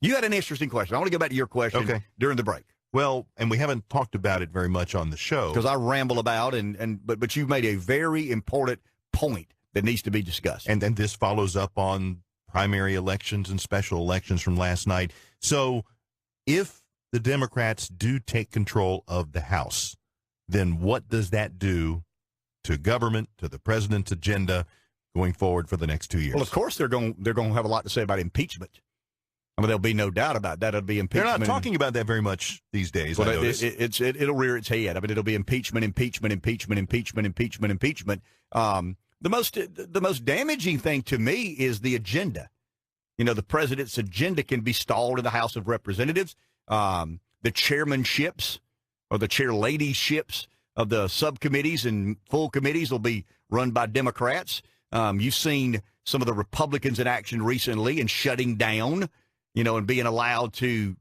You had an interesting question. I want to go back to your question during the break. Well, and we haven't talked about it very much on the show. Because I ramble about, but you've made a very important point that needs to be discussed. And then this follows up on primary elections and special elections from last night. So if the Democrats do take control of the House, then what does that do to government, to the president's agenda going forward for the next 2 years? Well, of course they're going to have a lot to say about impeachment. I mean, there'll be no doubt about that. It'll be impeachment. They're not talking about that very much these days. Well, it'll rear its head. I mean, it'll be impeachment. The most damaging thing to me is the agenda. You know, the president's agenda can be stalled in the House of Representatives. The chairmanships or the chairladyships of the subcommittees and full committees will be run by Democrats. You've seen some of the Republicans in action recently and shutting down, and being allowed to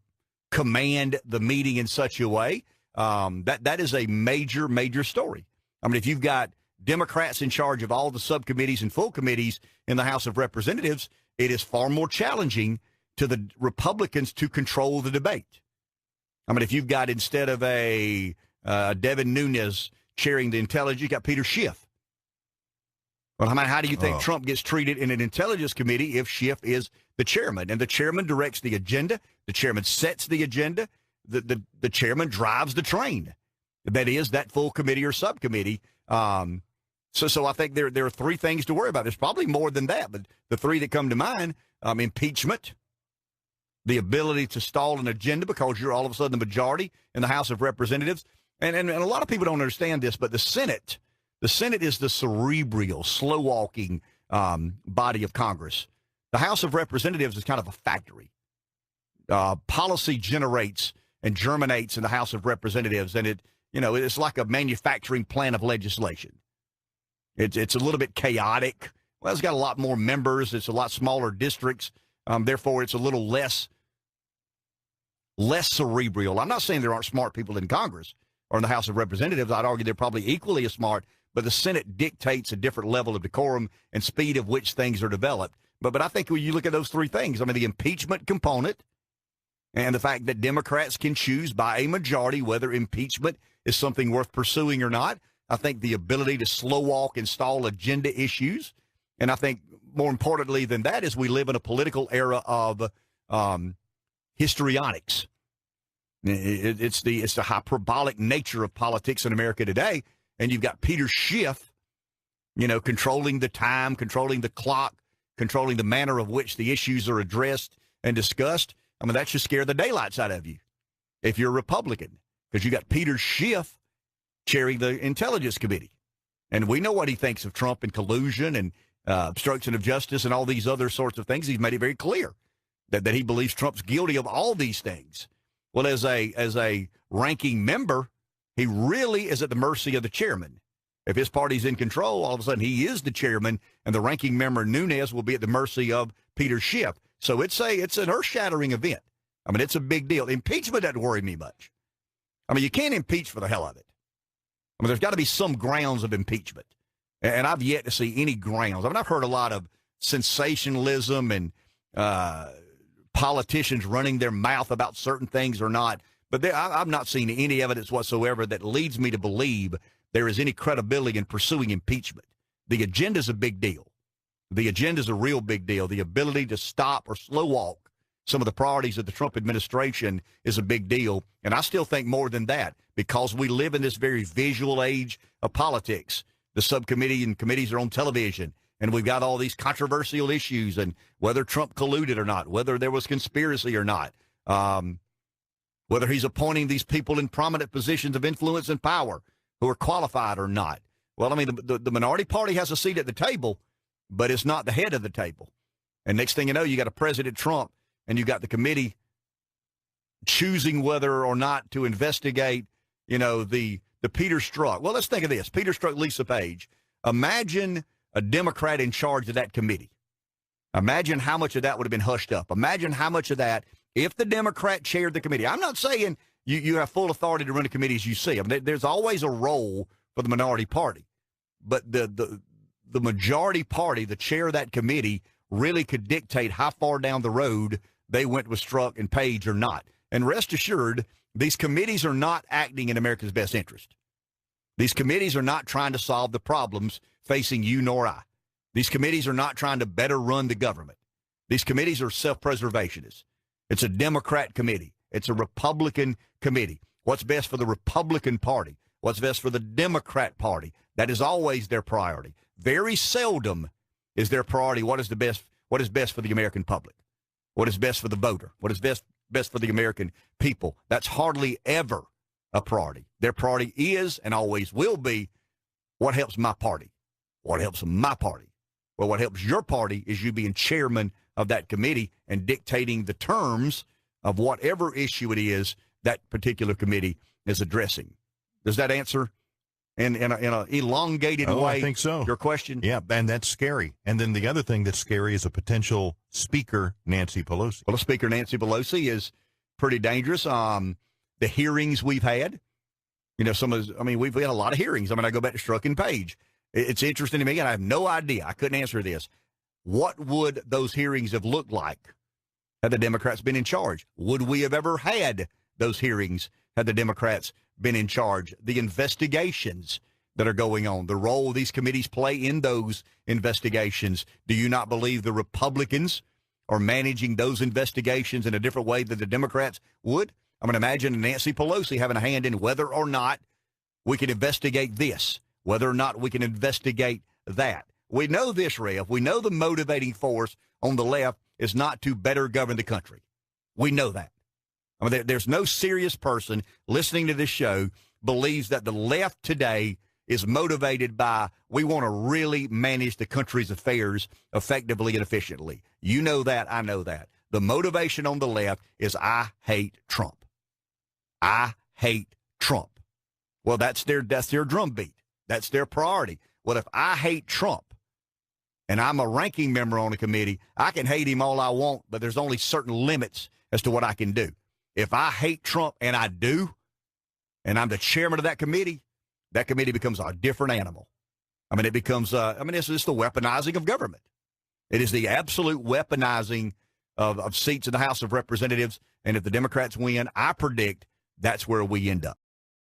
command the meeting in such a way. That is a major, major story. I mean, if you've got Democrats in charge of all the subcommittees and full committees in the House of Representatives, it is far more challenging to the Republicans to control the debate. I mean, if you've got, instead of a Devin Nunes chairing the intelligence, you've got Peter Schiff. Well, I mean, how do you think Trump gets treated in an intelligence committee if Schiff is the chairman? And the chairman directs the agenda. The chairman sets the agenda. The chairman drives the train. That is that full committee or subcommittee. So I think there are three things to worry about. There's probably more than that, but the three that come to mind, impeachment, the ability to stall an agenda because you're all of a sudden the majority in the House of Representatives. And a lot of people don't understand this, but the Senate is the cerebral, slow-walking body of Congress. The House of Representatives is kind of a factory. Policy generates and germinates in the House of Representatives, and it's like a manufacturing plant of legislation. It's a little bit chaotic. Well, it's got a lot more members. It's a lot smaller districts. Therefore, it's a little less cerebral. I'm not saying there aren't smart people in Congress or in the House of Representatives. I'd argue they're probably equally as smart, but the Senate dictates a different level of decorum and speed of which things are developed. But I think when you look at those three things, I mean, the impeachment component and the fact that Democrats can choose by a majority whether impeachment is something worth pursuing or not. I think the ability to slow walk and stall agenda issues. And I think more importantly than that is we live in a political era of histrionics. It's the hyperbolic nature of politics in America today. And you've got Peter Schiff, controlling the time, controlling the clock, controlling the manner of which the issues are addressed and discussed. I mean, that should scare the daylights out of you if you're a Republican, because you got Peter Schiff chairing the Intelligence Committee. And we know what he thinks of Trump and collusion and obstruction of justice and all these other sorts of things. He's made it very clear that he believes Trump's guilty of all these things. Well, as a ranking member, he really is at the mercy of the chairman. If his party's in control, all of a sudden he is the chairman, and the ranking member, Nunes, will be at the mercy of Peter Schiff. So it's an earth-shattering event. I mean, it's a big deal. Impeachment doesn't worry me much. I mean, you can't impeach for the hell of it. I mean, there's got to be some grounds of impeachment. And I've yet to see any grounds. I mean, I've heard a lot of sensationalism and politicians running their mouth about certain things or not. But I've not seen any evidence whatsoever that leads me to believe there is any credibility in pursuing impeachment. The agenda is a big deal. The agenda is a real big deal. The ability to stop or slow walk some of the priorities of the Trump administration is a big deal. And I still think more than that, because we live in this very visual age of politics. The subcommittee and committees are on television, and we've got all these controversial issues, and whether Trump colluded or not, whether there was conspiracy or not, whether he's appointing these people in prominent positions of influence and power who are qualified or not. Well, I mean, the minority party has a seat at the table, but it's not the head of the table. And next thing you know, you got a President Trump, and you got the committee choosing whether or not to investigate, the Peter Strzok. Well, let's think of this. Peter Strzok, Lisa Page. Imagine a Democrat in charge of that committee. Imagine how much of that would have been hushed up. Imagine how much of that, if the Democrat chaired the committee. I'm not saying you have full authority to run a committee as you see. I mean, there's always a role for the minority party. But the majority party, the chair of that committee, really could dictate how far down the road they went with Strzok and Page or not. And rest assured, these committees are not acting in America's best interest. These committees are not trying to solve the problems facing you nor I. These committees are not trying to better run the government. These committees are self-preservationists. It's a Democrat committee. It's a Republican committee. What's best for the Republican Party? What's best for the Democrat Party? That is always their priority. Very seldom is their priority what is best for the American public, what is best for the voter, what is best for the American people. That's hardly ever a priority. Their priority is and always will be what helps my party. What helps my party? Well, what helps your party is you being chairman of that committee and dictating the terms of whatever issue it is that particular committee is addressing. Does that answer in an elongated way? I think so. Your question? Yeah, and that's scary. And then the other thing that's scary is a potential Speaker, Nancy Pelosi. Well, Speaker Nancy Pelosi is pretty dangerous. The hearings we've had, we've had a lot of hearings. I go back to Strzok and Page. It's interesting to me, and I have no idea. I couldn't answer this. What would those hearings have looked like had the Democrats been in charge? Would we have ever had those hearings had the Democrats been in charge? The investigations that are going on, the role these committees play in those investigations. Do you not believe the Republicans are managing those investigations in a different way than the Democrats would? Imagine Nancy Pelosi having a hand in whether or not we can investigate this, whether or not we can investigate that. We know this, Rev. We know the motivating force on the left is not to better govern the country. We know that. There's no serious person listening to this show believes that the left today is motivated by, we want to really manage the country's affairs effectively and efficiently. You know that. I know that. The motivation on the left is, I hate Trump. I hate Trump. Well, that's their drumbeat. That's their priority. Well, if I hate Trump and I'm a ranking member on a committee, I can hate him all I want, but there's only certain limits as to what I can do. If I hate Trump, and I do, and I'm the chairman of that committee becomes a different animal. It becomes, it's just the weaponizing of government. It is the absolute weaponizing of seats in the House of Representatives. And if the Democrats win, I predict that's where we end up.